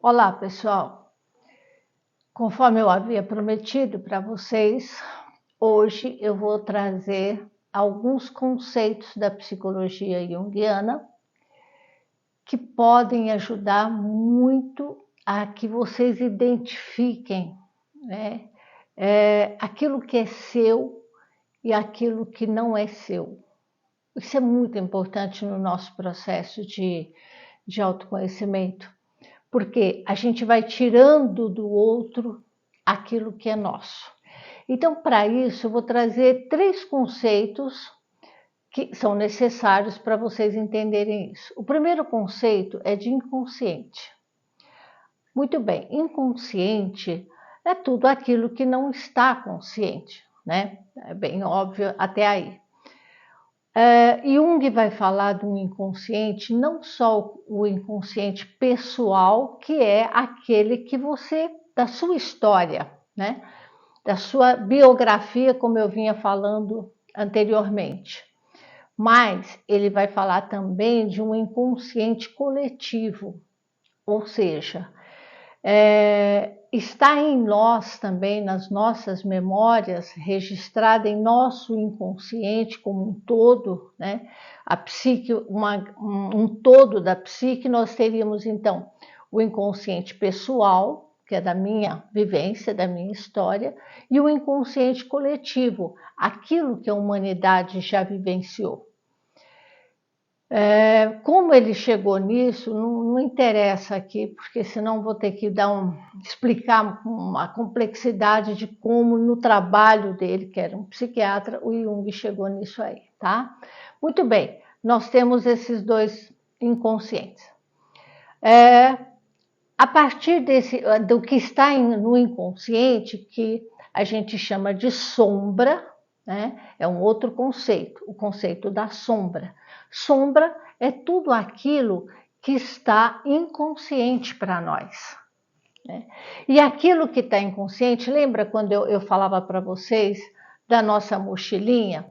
Olá, pessoal. Conforme eu havia prometido para vocês, hoje eu vou trazer alguns conceitos da psicologia junguiana que podem ajudar muito a que vocês identifiquem, né, aquilo que é seu e aquilo que não é seu. Isso é muito importante no nosso processo de autoconhecimento. Porque a gente vai tirando do outro aquilo que é nosso. Então, para isso, eu vou trazer 3 conceitos que são necessários para vocês entenderem isso. O primeiro conceito é de inconsciente. Muito bem, inconsciente é tudo aquilo que não está consciente, né? É bem óbvio até aí. Jung vai falar do inconsciente, não só o inconsciente pessoal, que é aquele que você, da sua história, né? Da sua biografia, como eu vinha falando anteriormente. Mas ele vai falar também de um inconsciente coletivo, ou seja, está em nós também, nas nossas memórias, registrada em nosso inconsciente como um todo, né? A psique, um todo da psique, nós teríamos então o inconsciente pessoal, que é da minha vivência, da minha história, e o inconsciente coletivo, aquilo que a humanidade já vivenciou. Como ele chegou nisso, não interessa aqui, porque senão vou ter que explicar uma complexidade de como no trabalho dele, que era um psiquiatra, o Jung chegou nisso aí, tá? Muito bem, nós temos esses 2 inconscientes. A partir do que está no inconsciente, que a gente chama de sombra, né? É um outro conceito, o conceito da sombra. Sombra é tudo aquilo que está inconsciente para nós, né? E aquilo que está inconsciente, lembra quando eu falava para vocês da nossa mochilinha?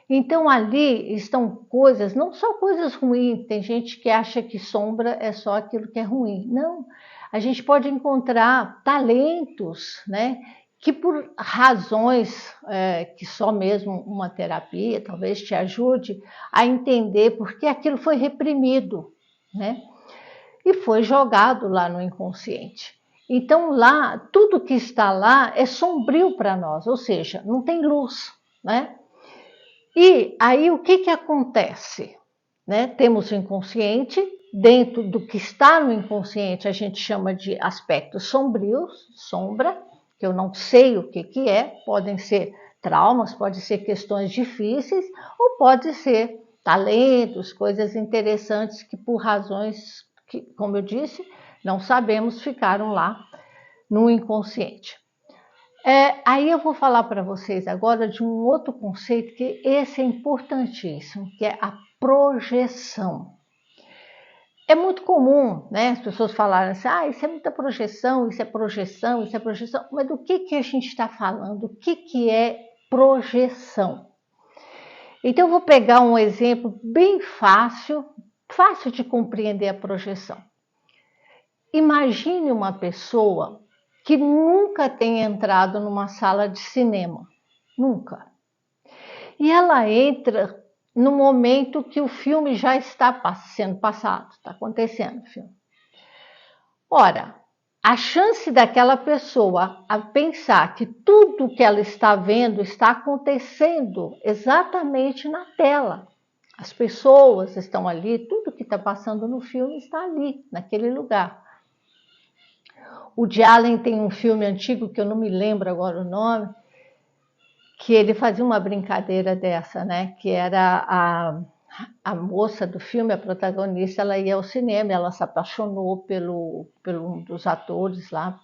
Então ali estão coisas, não só coisas ruins, tem gente que acha que sombra é só aquilo que é ruim. Não, a gente pode encontrar talentos, né? Que por razões que só mesmo uma terapia talvez te ajude a entender porque aquilo foi reprimido, né? E foi jogado lá no inconsciente. Então lá, tudo que está lá é sombrio para nós, ou seja, não tem luz, né? E aí o que acontece? Né? Temos o inconsciente, dentro do que está no inconsciente a gente chama de aspectos sombrios, sombra, que eu não sei o que é, podem ser traumas, podem ser questões difíceis, ou pode ser talentos, coisas interessantes que por razões que, como eu disse, não sabemos, ficaram lá no inconsciente. Aí eu vou falar para vocês agora de um outro conceito que esse é importantíssimo, que é a projeção. É muito comum, né, as pessoas falarem assim, isso é muita projeção, isso é projeção, isso é projeção, mas do que a gente está falando? O que é projeção? Então eu vou pegar um exemplo bem fácil de compreender a projeção. Imagine uma pessoa que nunca tem entrado numa sala de cinema, nunca. E ela entra no momento que o filme já está sendo passado, está acontecendo o filme. Ora, a chance daquela pessoa a pensar que tudo que ela está vendo está acontecendo exatamente na tela. As pessoas estão ali, tudo que está passando no filme está ali, naquele lugar. O Woody Allen tem um filme antigo, que eu não me lembro agora o nome, que ele fazia uma brincadeira dessa, né? Que era a moça do filme, a protagonista, ela ia ao cinema, ela se apaixonou pelo um dos atores lá,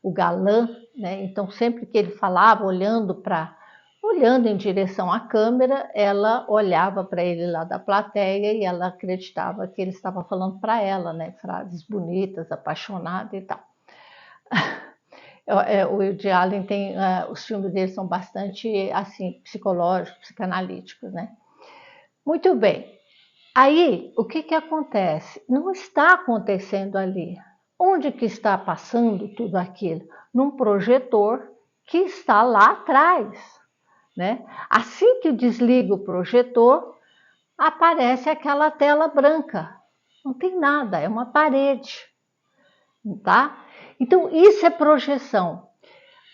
o galã, né? Então sempre que ele falava, olhando em direção à câmera, ela olhava para ele lá da plateia e ela acreditava que ele estava falando para ela, né? Frases bonitas, apaixonada e tal. O Woody Allen tem, os filmes dele são bastante assim, psicológicos, psicanalíticos, né? Muito bem. Aí, o que acontece? Não está acontecendo ali. Onde que está passando tudo aquilo? Num projetor que está lá atrás, né? Assim que desliga o projetor, aparece aquela tela branca. Não tem nada, é uma parede, tá? Então, isso é projeção.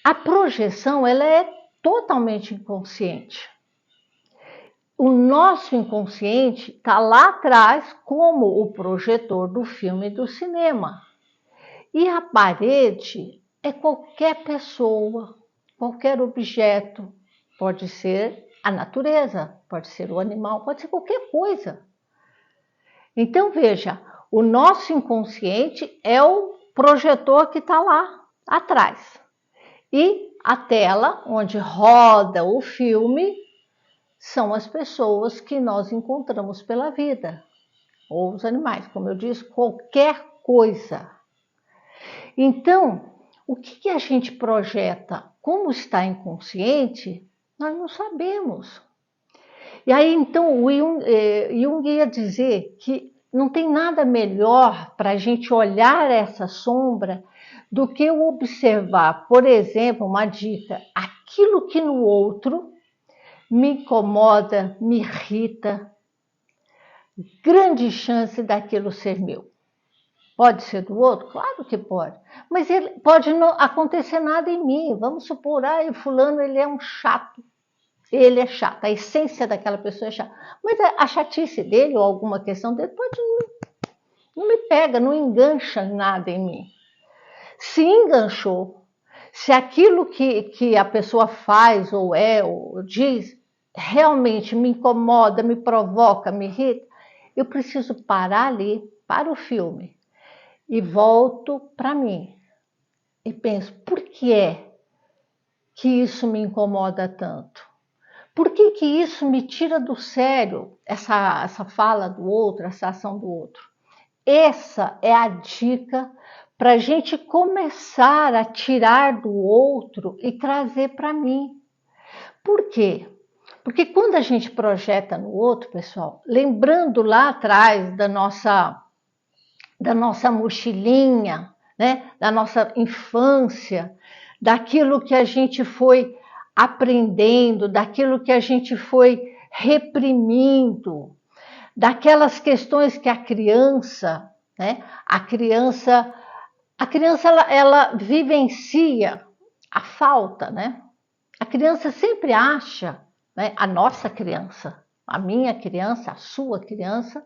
A projeção, ela é totalmente inconsciente. O nosso inconsciente está lá atrás como o projetor do filme do cinema. E a parede é qualquer pessoa, qualquer objeto. Pode ser a natureza, pode ser o animal, pode ser qualquer coisa. Então, veja, o nosso inconsciente é o projetor que está lá atrás. E a tela onde roda o filme são as pessoas que nós encontramos pela vida, ou os animais, como eu disse, qualquer coisa. Então, o que a gente projeta? Como está inconsciente, nós não sabemos. E aí, então, o Jung ia dizer que não tem nada melhor para a gente olhar essa sombra do que observar, por exemplo, uma dica, aquilo que no outro me incomoda, me irrita, grande chance daquilo ser meu. Pode ser do outro? Claro que pode. Mas ele, pode não acontecer nada em mim. Vamos supor, fulano ele é um chato. Ele é chato, a essência daquela pessoa é chata. Mas a chatice dele ou alguma questão dele pode não me pega, não engancha nada em mim. Se enganchou, se aquilo que a pessoa faz ou é ou diz realmente me incomoda, me provoca, me irrita, eu preciso parar ali, para o filme, e volto para mim. E penso, por que é que isso me incomoda tanto? Por que isso me tira do sério, essa fala do outro, essa ação do outro? Essa é a dica para a gente começar a tirar do outro e trazer para mim. Por quê? Porque quando a gente projeta no outro, pessoal, lembrando lá atrás da nossa mochilinha, né? Da nossa infância, daquilo que a gente foi aprendendo, daquilo que a gente foi reprimindo, daquelas questões que a criança, né? A criança ela vivencia a falta, né? A criança sempre acha, né? A nossa criança, a minha criança, a sua criança,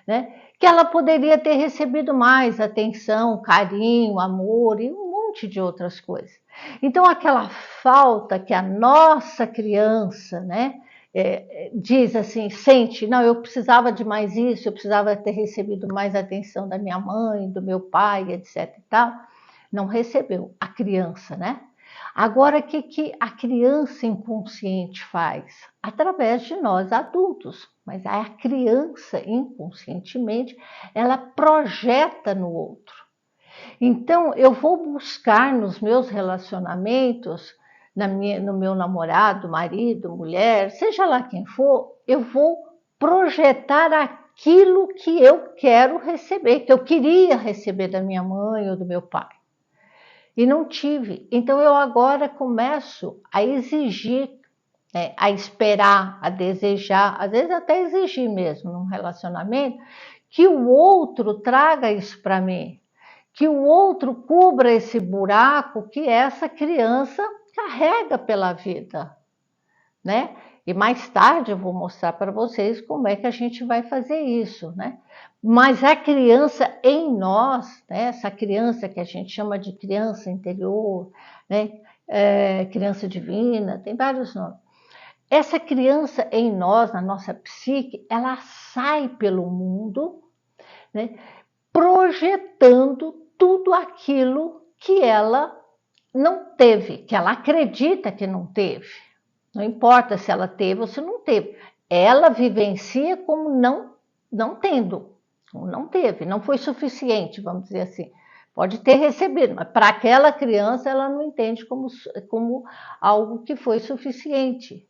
né? Que ela poderia ter recebido mais atenção, carinho, amor e um monte de outras coisas. Então, aquela falta que a nossa criança, né, diz assim, sente, não, eu precisava de mais isso, eu precisava ter recebido mais atenção da minha mãe, do meu pai, etc. e tal, não recebeu, a criança, né? Agora, o que a criança inconsciente faz? Através de nós adultos, mas a criança inconscientemente, ela projeta no outro. Então, eu vou buscar nos meus relacionamentos, no meu namorado, marido, mulher, seja lá quem for, eu vou projetar aquilo que eu quero receber, que eu queria receber da minha mãe ou do meu pai. E não tive. Então eu agora começo a exigir, né, a esperar, a desejar, às vezes até exigir mesmo num relacionamento, que o outro traga isso para mim, que o outro cubra esse buraco que essa criança carrega pela vida, né? E mais tarde eu vou mostrar para vocês como é que a gente vai fazer isso, né? Mas a criança em nós, né? Essa criança que a gente chama de criança interior, né? Criança divina, tem vários nomes. Essa criança em nós, na nossa psique, ela sai pelo mundo, né? Projetando tudo aquilo que ela não teve, que ela acredita que não teve. Não importa se ela teve ou se não teve. Ela vivencia como não tendo. Não teve, não foi suficiente, vamos dizer assim. Pode ter recebido, mas para aquela criança ela não entende como algo que foi suficiente.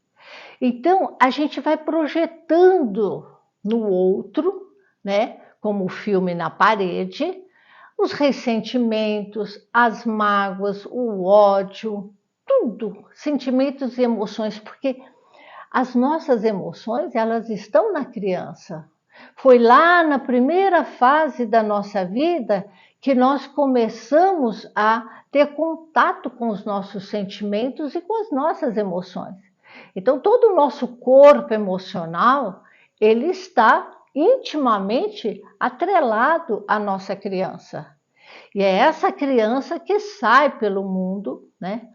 Então, a gente vai projetando no outro, né, como o filme na parede, os ressentimentos, as mágoas, o ódio, tudo, sentimentos e emoções, porque as nossas emoções, elas estão na criança. Foi lá na primeira fase da nossa vida que nós começamos a ter contato com os nossos sentimentos e com as nossas emoções. Então, todo o nosso corpo emocional, ele está intimamente atrelado à nossa criança. E é essa criança que sai pelo mundo, né,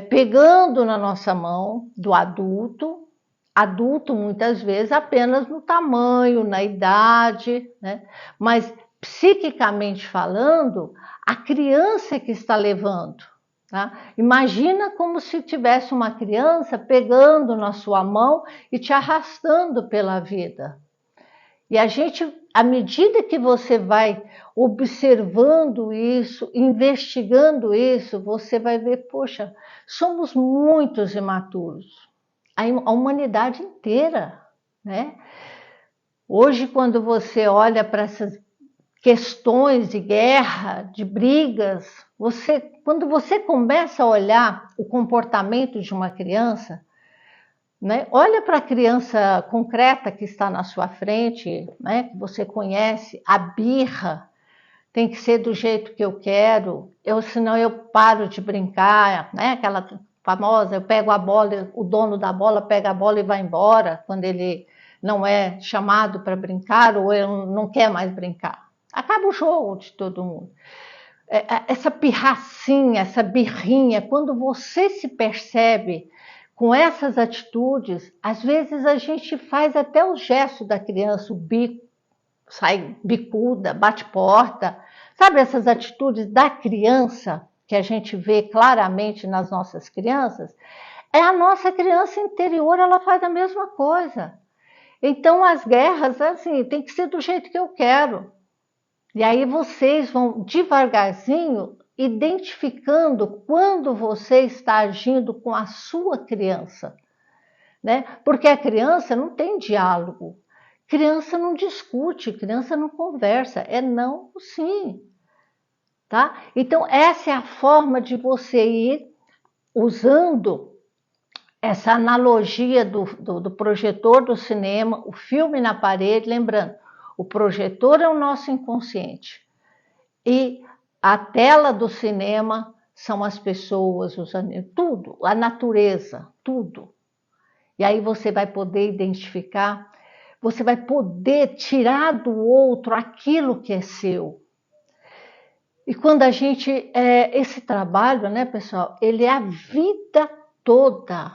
pegando na nossa mão do adulto, adulto muitas vezes apenas no tamanho, na idade, né, mas psiquicamente falando, a criança é que está levando. Tá? Imagina como se tivesse uma criança pegando na sua mão e te arrastando pela vida. E a gente, à medida que você vai observando isso, investigando isso, você vai ver, poxa, somos muitos imaturos. A humanidade inteira, né? Hoje, quando você olha para essas questões de guerra, de brigas, quando você começa a olhar o comportamento de uma criança, né? Olha para a criança concreta que está na sua frente, né? Que você conhece, a birra tem que ser do jeito que eu quero, senão eu paro de brincar, né? Aquela famosa, eu pego a bola, o dono da bola pega a bola e vai embora quando ele não é chamado para brincar ou ele não quer mais brincar. Acaba o jogo de todo mundo. Essa pirracinha, essa birrinha, quando você se percebe com essas atitudes, às vezes a gente faz até o gesto da criança, o bico, sai bicuda, bate porta. Sabe essas atitudes da criança que a gente vê claramente nas nossas crianças? É a nossa criança interior, ela faz a mesma coisa. Então as guerras, assim, tem que ser do jeito que eu quero. E aí vocês vão devagarzinho identificando quando você está agindo com a sua criança, né? Porque a criança não tem diálogo, criança não discute, criança não conversa, é não, sim, tá? Então essa é a forma de você ir usando essa analogia do projetor do cinema, o filme na parede, lembrando, o projetor é o nosso inconsciente e a tela do cinema são as pessoas, os animais, tudo, a natureza, tudo. E aí você vai poder identificar, você vai poder tirar do outro aquilo que é seu. E quando a gente, esse trabalho, né, pessoal, ele é a vida toda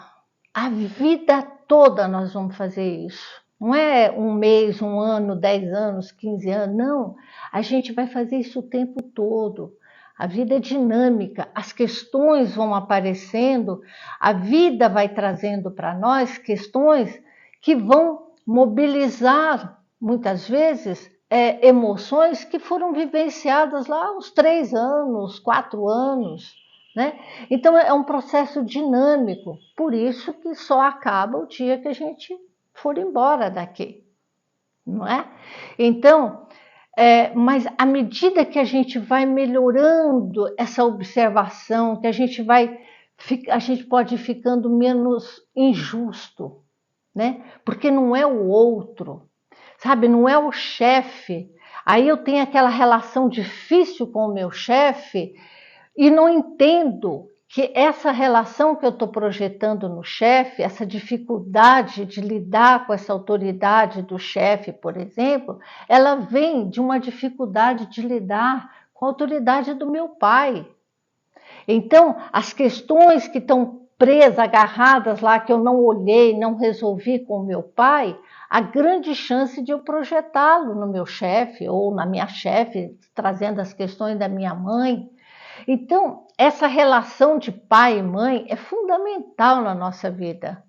nós vamos fazer isso. Não é um mês, um ano, 10 anos, 15 anos, não. A gente vai fazer isso o tempo todo. A vida é dinâmica, as questões vão aparecendo, a vida vai trazendo para nós questões que vão mobilizar, muitas vezes, emoções que foram vivenciadas lá aos 3 anos, 4 anos. Né? Então é um processo dinâmico, por isso que só acaba o dia que a gente for embora daqui, não é? Então, mas à medida que a gente vai melhorando essa observação, que a gente pode ir ficando menos injusto, né? Porque não é o outro, sabe? Não é o chefe. Aí eu tenho aquela relação difícil com o meu chefe e não entendo que essa relação que eu estou projetando no chefe, essa dificuldade de lidar com essa autoridade do chefe, por exemplo, ela vem de uma dificuldade de lidar com a autoridade do meu pai. Então, as questões que estão presas, agarradas lá, que eu não olhei, não resolvi com o meu pai, há grande chance de eu projetá-lo no meu chefe ou na minha chefe, trazendo as questões da minha mãe. Então, essa relação de pai e mãe é fundamental na nossa vida.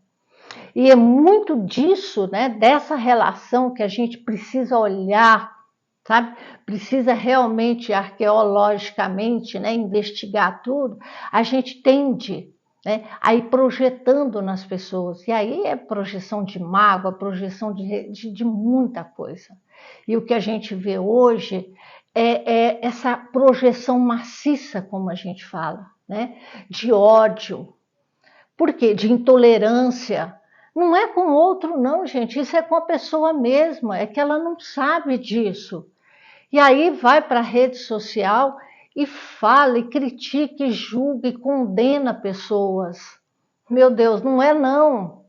E é muito disso, né, dessa relação que a gente precisa olhar, sabe? Precisa realmente, arqueologicamente, né, investigar tudo. A gente tende, né, a ir projetando nas pessoas. E aí é projeção de mágoa, projeção de muita coisa. E o que a gente vê hoje é essa projeção maciça, como a gente fala, né? De ódio. Por quê? De intolerância. Não é com o outro, não, gente. Isso é com a pessoa mesma. É que ela não sabe disso. E aí vai para a rede social e fala, e critica, e julga, e condena pessoas. Meu Deus, não é não.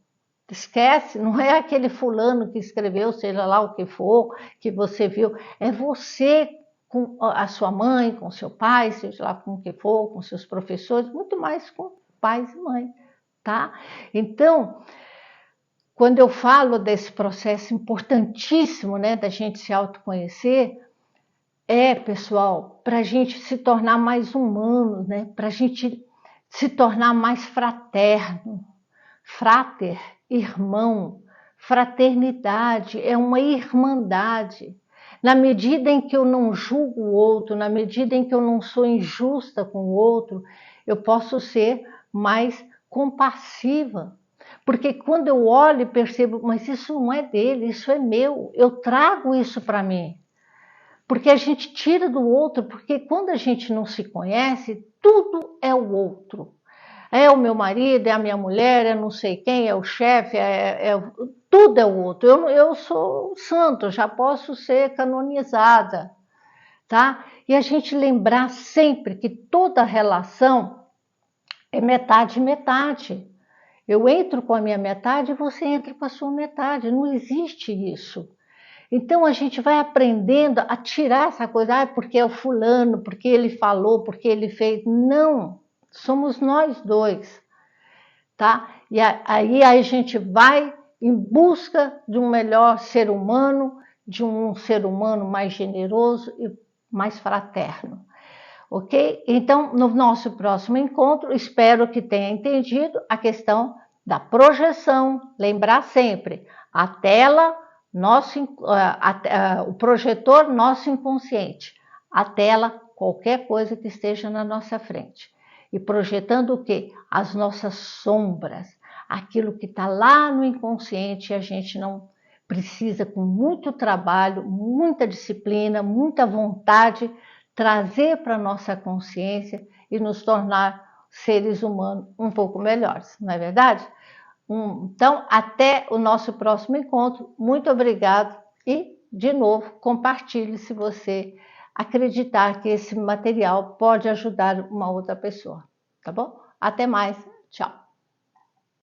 Esquece, não é aquele fulano que escreveu, seja lá o que for, que você viu. É você com a sua mãe, com seu pai, seja lá com o que for, com seus professores, muito mais com pais e mães, tá? Então, quando eu falo desse processo importantíssimo, né, da gente se autoconhecer, pessoal, para a gente se tornar mais humano, né, para a gente se tornar mais fraterno. Frater, irmão, fraternidade é uma irmandade. Na medida em que eu não julgo o outro, na medida em que eu não sou injusta com o outro, eu posso ser mais compassiva. Porque quando eu olho e percebo, mas isso não é dele, isso é meu, eu trago isso para mim. Porque a gente tira do outro, porque quando a gente não se conhece, tudo é o outro. É o meu marido, é a minha mulher, é não sei quem, é o chefe, tudo é o outro. Eu sou santo, já posso ser canonizada, tá? E a gente lembrar sempre que toda relação é metade metade. Eu entro com a minha metade e você entra com a sua metade. Não existe isso. Então a gente vai aprendendo a tirar essa coisa, porque é o fulano, porque ele falou, porque ele fez. Não, somos nós dois, tá? E aí a gente vai em busca de um melhor ser humano, de um ser humano mais generoso e mais fraterno, ok? Então, no nosso próximo encontro, espero que tenha entendido a questão da projeção. Lembrar sempre, a tela, o projetor, nosso inconsciente. A tela, qualquer coisa que esteja na nossa frente. E projetando o quê? As nossas sombras, aquilo que está lá no inconsciente e a gente não precisa, com muito trabalho, muita disciplina, muita vontade, trazer para a nossa consciência e nos tornar seres humanos um pouco melhores, não é verdade? Então, até o nosso próximo encontro. Muito obrigado e, de novo, compartilhe se você acreditar que esse material pode ajudar uma outra pessoa, tá bom? Até mais, tchau!